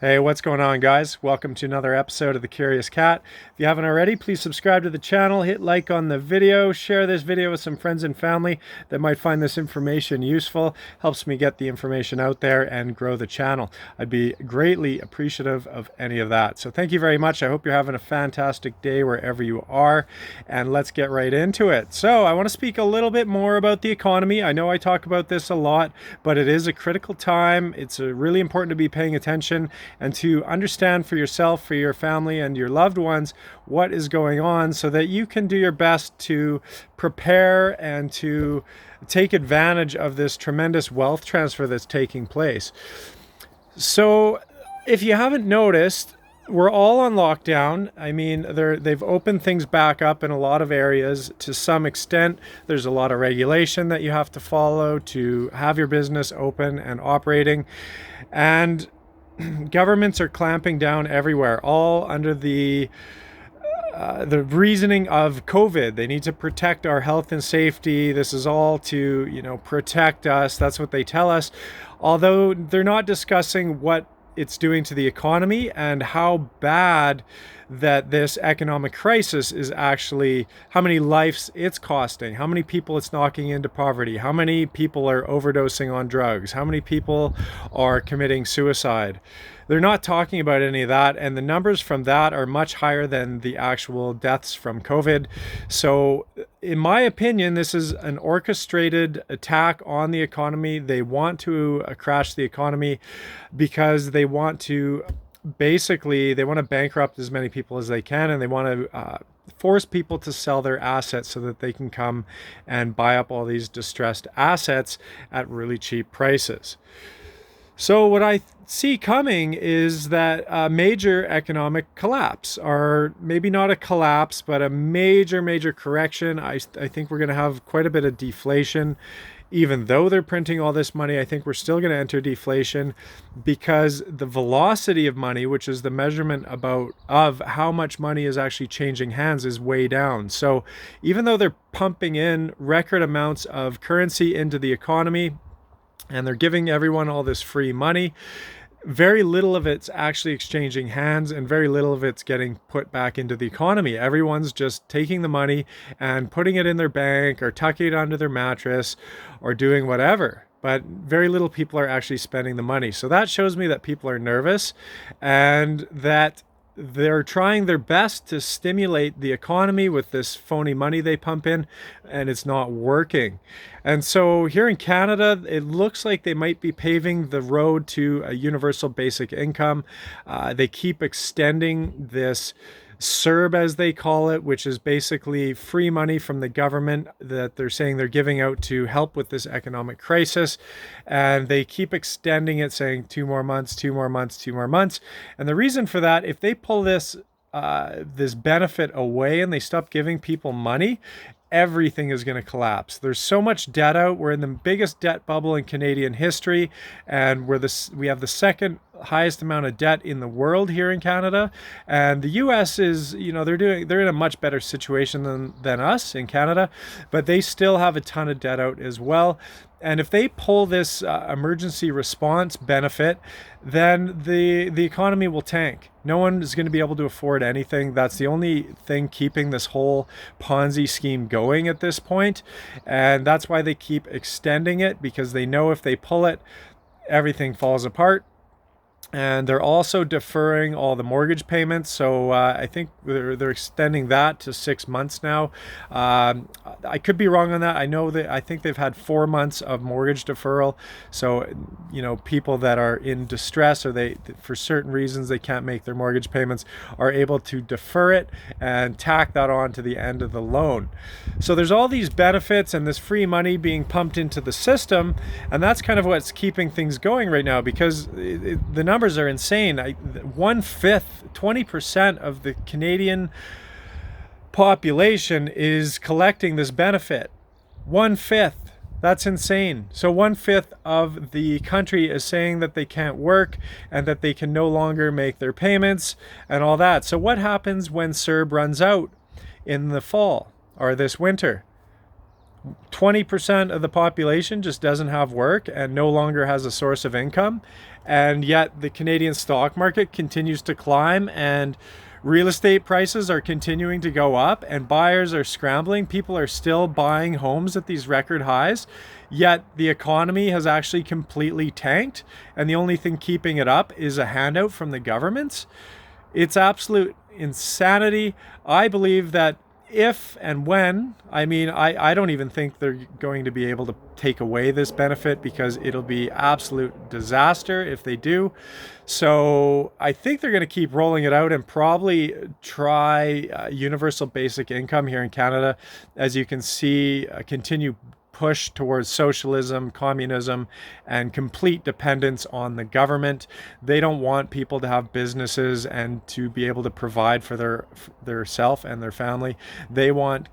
Hey, what's going on, guys? Welcome to another episode of The Curious Cat. If you haven't already, please subscribe to the channel, hit like on the video, share this video with some friends and family that might find this information useful. Helps me get the information out there and grow the channel. I'd be greatly appreciative of any of that. So thank you very much. I hope you're having a fantastic day wherever you are, and let's get right into it. So I want to speak a little bit more about the economy. I know I talk about this a lot, but it is a critical time. It's really important to be paying attention and to understand for yourself, for your family, and your loved ones what is going on so that you can do your best to prepare and to take advantage of this tremendous wealth transfer that's taking place. So if you haven't noticed, we're all on lockdown. I mean, they've opened things back up in a lot of areas to some extent. There's a lot of regulation that you have to follow to have your business open and operating. And governments are clamping down everywhere, all under the reasoning of COVID. They need to protect our health and safety. This is all to, protect us. That's what they tell us. Although they're not discussing what it's doing to the economy and how bad that this economic crisis is actually, how many lives it's costing, how many people it's knocking into poverty, how many people are overdosing on drugs, how many people are committing suicide. They're not talking about any of that, and the numbers from that are much higher than the actual deaths from COVID. So in my opinion, this is an orchestrated attack on the economy. They want to crash the economy because they want to bankrupt as many people as they can, and they want to force people to sell their assets so that they can come and buy up all these distressed assets at really cheap prices. So what I see coming is that a major economic collapse, or maybe not a collapse, but a major correction. I think we're going to have quite a bit of deflation. Even though they're printing all this money, I think we're still going to enter deflation because the velocity of money, which is the measurement of how much money is actually changing hands, is way down. So even though they're pumping in record amounts of currency into the economy, and they're giving everyone all this free money, very little of it's actually exchanging hands and very little of it's getting put back into the economy. Everyone's just taking the money and putting it in their bank or tucking it under their mattress or doing whatever. But very little people are actually spending the money. So that shows me that people are nervous and that they're trying their best to stimulate the economy with this phony money they pump in, and it's not working. And so here in Canada, it looks like they might be paving the road to a universal basic income. They keep extending this CERB, as they call it, which is basically free money from the government that they're saying they're giving out to help with this economic crisis. And they keep extending it, saying 2 more months, 2 more months, 2 more months. And the reason for that, if they pull this benefit away and they stop giving people money, everything is going to collapse. There's so much debt out. We're in the biggest debt bubble in Canadian history, and we have the second highest amount of debt in the world here in Canada. And the US is, they're in a much better situation than us in Canada, but they still have a ton of debt out as well. And if they pull this emergency response benefit, then the economy will tank. No one is going to be able to afford anything. That's the only thing keeping this whole Ponzi scheme going at this point. And that's why they keep extending it, because they know if they pull it, everything falls apart. And they're also deferring all the mortgage payments. So I think they're extending that to 6 months now. I could be wrong on that. I think they've had 4 months of mortgage deferral. So, people that are in distress, or for certain reasons they can't make their mortgage payments, are able to defer it and tack that on to the end of the loan. So there's all these benefits and this free money being pumped into the system. And that's kind of what's keeping things going right now, because the numbers are insane. 1/5, 20% of the Canadian population is collecting this benefit. 1/5. That's insane. So 1/5 of the country is saying that they can't work and that they can no longer make their payments and all that. So what happens when CERB runs out in the fall or this winter? 20% of the population just doesn't have work and no longer has a source of income. And yet the Canadian stock market continues to climb, and real estate prices are continuing to go up, and buyers are scrambling. People are still buying homes at these record highs, yet the economy has actually completely tanked, and the only thing keeping it up is a handout from the governments. It's absolute insanity. I believe that if and when, I don't even think they're going to be able to take away this benefit, because it'll be absolute disaster if they do. So I think they're going to keep rolling it out and probably try universal basic income here in Canada. As you can see, continue push towards socialism, communism, and complete dependence on the government. They don't want people to have businesses and to be able to provide for their self and their family. They want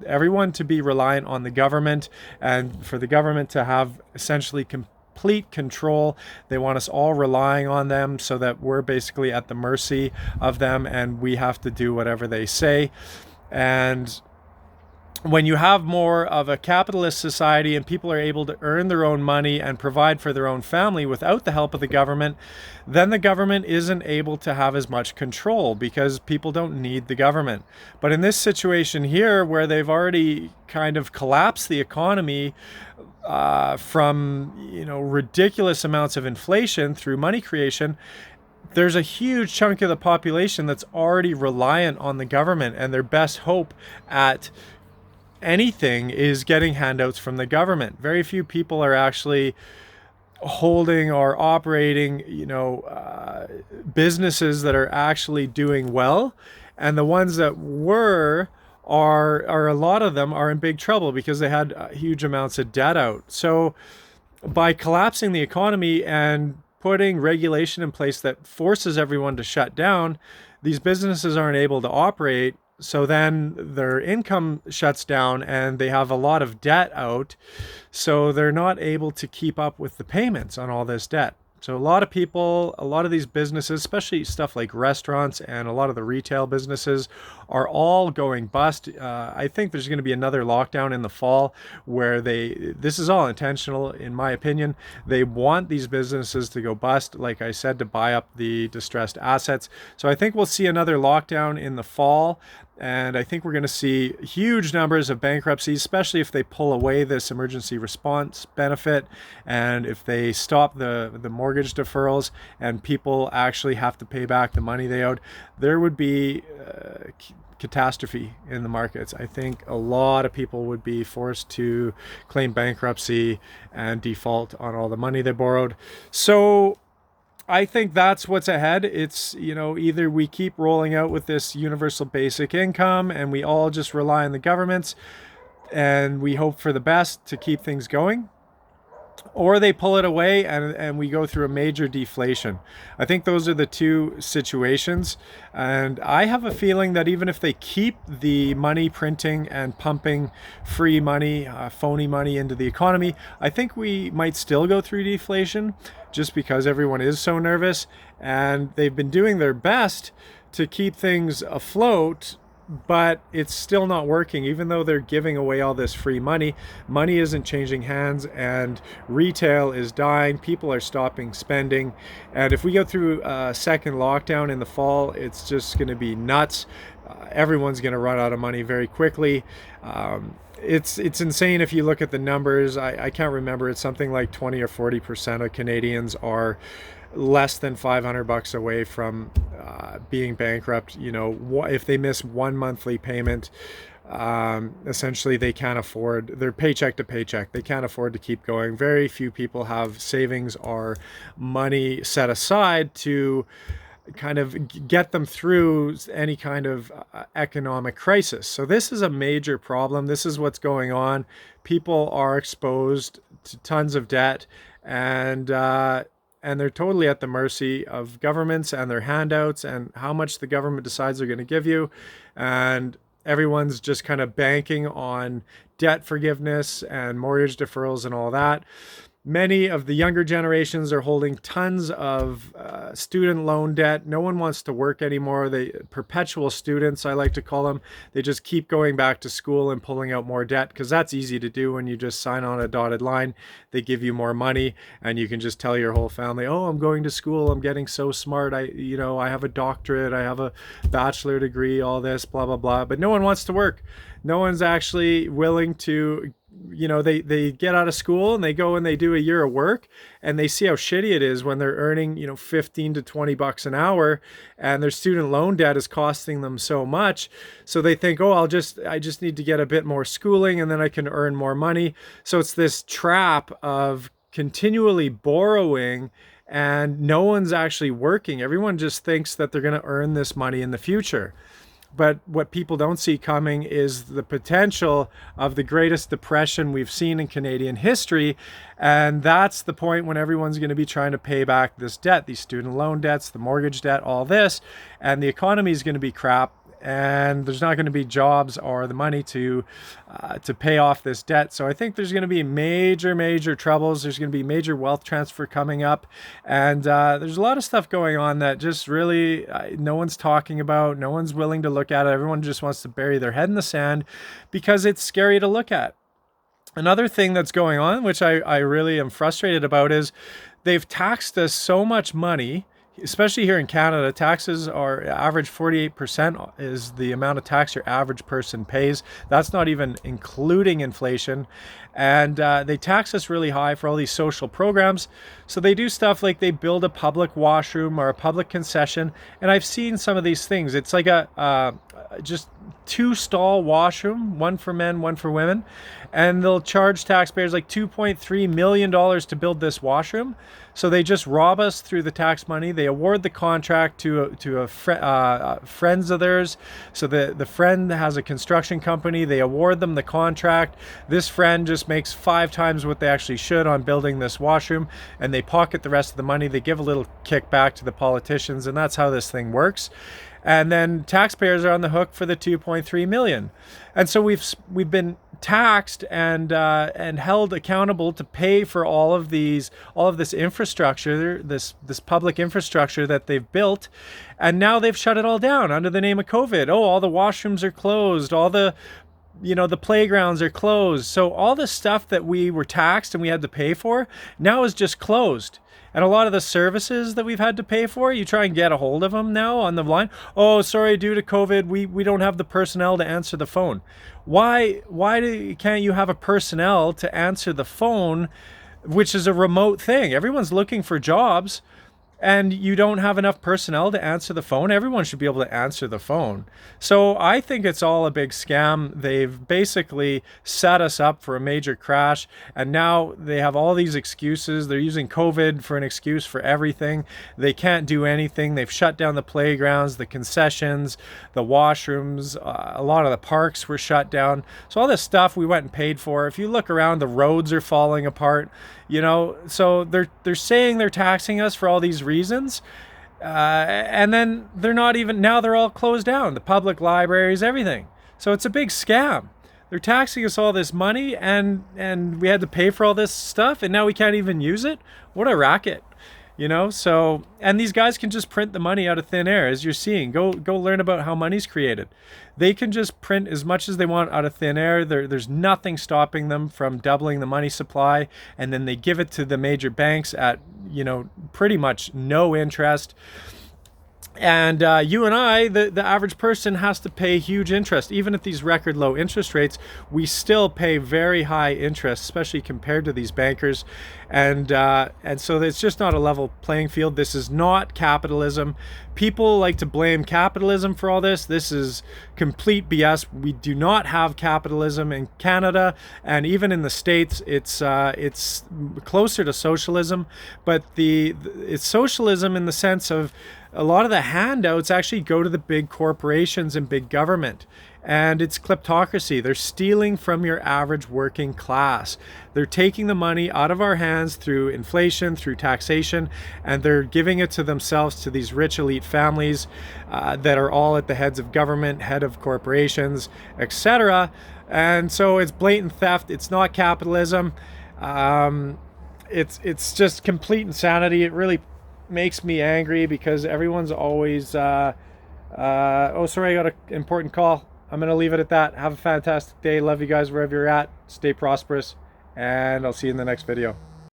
everyone to be reliant on the government, and for the government to have essentially complete control. They want us all relying on them, so that we're basically at the mercy of them and we have to do whatever they say. And when you have more of a capitalist society and people are able to earn their own money and provide for their own family without the help of the government, then the government isn't able to have as much control, because people don't need the government. But in this situation here, where they've already kind of collapsed the economy from ridiculous amounts of inflation through money creation, there's a huge chunk of the population that's already reliant on the government, and their best hope at anything is getting handouts from the government. Very few people are actually holding or operating, businesses that are actually doing well. And the ones that are a lot of them are in big trouble because they had huge amounts of debt out. So by collapsing the economy and putting regulation in place that forces everyone to shut down, these businesses aren't able to operate. So then their income shuts down and they have a lot of debt out. So they're not able to keep up with the payments on all this debt. So a lot of people, a lot of these businesses, especially stuff like restaurants and a lot of the retail businesses, are all going bust. I think there's going to be another lockdown in the fall where this is all intentional, in my opinion. They want these businesses to go bust, like I said, to buy up the distressed assets. So I think we'll see another lockdown in the fall. And I think we're going to see huge numbers of bankruptcies, especially if they pull away this emergency response benefit, and if they stop the mortgage deferrals and people actually have to pay back the money they owed. There would be catastrophe in the markets. I think a lot of people would be forced to claim bankruptcy and default on all the money they borrowed. So I think that's what's ahead. It's, either we keep rolling out with this universal basic income and we all just rely on the governments and we hope for the best to keep things going, or they pull it away and we go through a major deflation. I think those are the two situations. And I have a feeling that even if they keep the money printing and pumping free money, phony money into the economy, I think we might still go through deflation just because everyone is so nervous. And they've been doing their best to keep things afloat, but it's still not working. Even though they're giving away all this free money, money isn't changing hands and retail is dying. People are stopping spending. And if we go through a second lockdown in the fall, it's just going to be nuts. Everyone's going to run out of money very quickly. It's insane if you look at the numbers. I can't remember. It's something like 20 or 40% of Canadians are less than $500 away from being bankrupt. If they miss one monthly payment, essentially they can't afford, they're paycheck to paycheck. They can't afford to keep going. Very few people have savings or money set aside to kind of get them through any kind of economic crisis. So this is a major problem. This is what's going on. People are exposed to tons of debt, and they're totally at the mercy of governments and their handouts and how much the government decides they're going to give you. And everyone's just kind of banking on debt forgiveness and mortgage deferrals and all that. Many of the younger generations are holding tons of student loan debt. No one wants to work anymore. They perpetual students, I like to call them. They just keep going back to school and pulling out more debt because that's easy to do when you just sign on a dotted line. They give you more money and you can just tell your whole family, oh, I'm going to school. I'm getting so smart. I have a doctorate. I have a bachelor degree, all this, blah, blah, blah. But no one wants to work. No one's actually willing to, they get out of school and they go and they do a year of work and they see how shitty it is when they're earning, 15 to 20 bucks an hour and their student loan debt is costing them so much. So they think, oh, I just need to get a bit more schooling and then I can earn more money. So it's this trap of continually borrowing and no one's actually working. Everyone just thinks that they're going to earn this money in the future. But what people don't see coming is the potential of the greatest depression we've seen in Canadian history. And that's the point when everyone's going to be trying to pay back this debt, these student loan debts, the mortgage debt, all this. And the economy is going to be crap. And there's not going to be jobs or the money to pay off this debt. So I think there's going to be major troubles. There's going to be major wealth transfer coming up. And there's a lot of stuff going on that just really no one's talking about. No one's willing to look at it. Everyone just wants to bury their head in the sand because it's scary to look at. Another thing that's going on, which I really am frustrated about, is they've taxed us so much money. Especially here in Canada, taxes are average 48% is the amount of tax your average person pays. That's not even including inflation. And they tax us really high for all these social programs. So they do stuff like they build a public washroom or a public concession. And I've seen some of these things. It's like a just 2-stall washroom, one for men, one for women. And they'll charge taxpayers like $2.3 million to build this washroom. So they just rob us through the tax money. They award the contract to friends of theirs. So the friend has a construction company. They award them the contract. This friend just makes 5 times what they actually should on building this washroom, and they pocket the rest of the money. They give a little kickback to the politicians, and that's how this thing works. And then taxpayers are on the hook for the 2.3 million. And so we've been taxed and held accountable to pay for all of this infrastructure, this public infrastructure that they've built. And now they've shut it all down under the name of COVID. Oh, all the washrooms are closed, all the playgrounds are closed. So all the stuff that we were taxed and we had to pay for now is just closed. And a lot of the services that we've had to pay for, you try and get a hold of them now on the line. Oh, sorry, due to COVID, we don't have the personnel to answer the phone. Why can't you have a personnel to answer the phone, which is a remote thing? Everyone's looking for jobs. And you don't have enough personnel to answer the phone. Everyone should be able to answer the phone. So I think it's all a big scam. They've basically set us up for a major crash. And now they have all these excuses. They're using COVID for an excuse for everything. They can't do anything. They've shut down the playgrounds, the concessions, the washrooms. A lot of the parks were shut down. So all this stuff we went and paid for. If you look around, the roads are falling apart. So they're saying they're taxing us for all these reasons, and then they're not even, now they're all closed down, the public libraries, everything. So it's a big scam. They're taxing us all this money and we had to pay for all this stuff and now we can't even use it. What a racket. So, and these guys can just print the money out of thin air, as you're seeing. Go learn about how money's created. They can just print as much as they want out of thin air. There's nothing stopping them from doubling the money supply, and then they give it to the major banks at, pretty much no interest. And you and I, the average person, has to pay huge interest. Even at these record low interest rates, we still pay very high interest, especially compared to these bankers. And so it's just not a level playing field. This is not capitalism. People like to blame capitalism for all this. This is complete BS. We do not have capitalism in Canada, and even in the States, it's closer to socialism. But it's socialism in the sense of a lot of the handouts actually go to the big corporations and big government. And it's kleptocracy. They're stealing from your average working class. They're taking the money out of our hands through inflation, through taxation, and they're giving it to themselves, to these rich elite families that are all at the heads of government, head of corporations, etc. And so it's blatant theft. It's not capitalism. it's just complete insanity. It really makes me angry because everyone's always oh, sorry, I got an important call. I'm gonna leave it at that. Have a fantastic day. Love you guys wherever you're at. Stay prosperous, and I'll see you in the next video.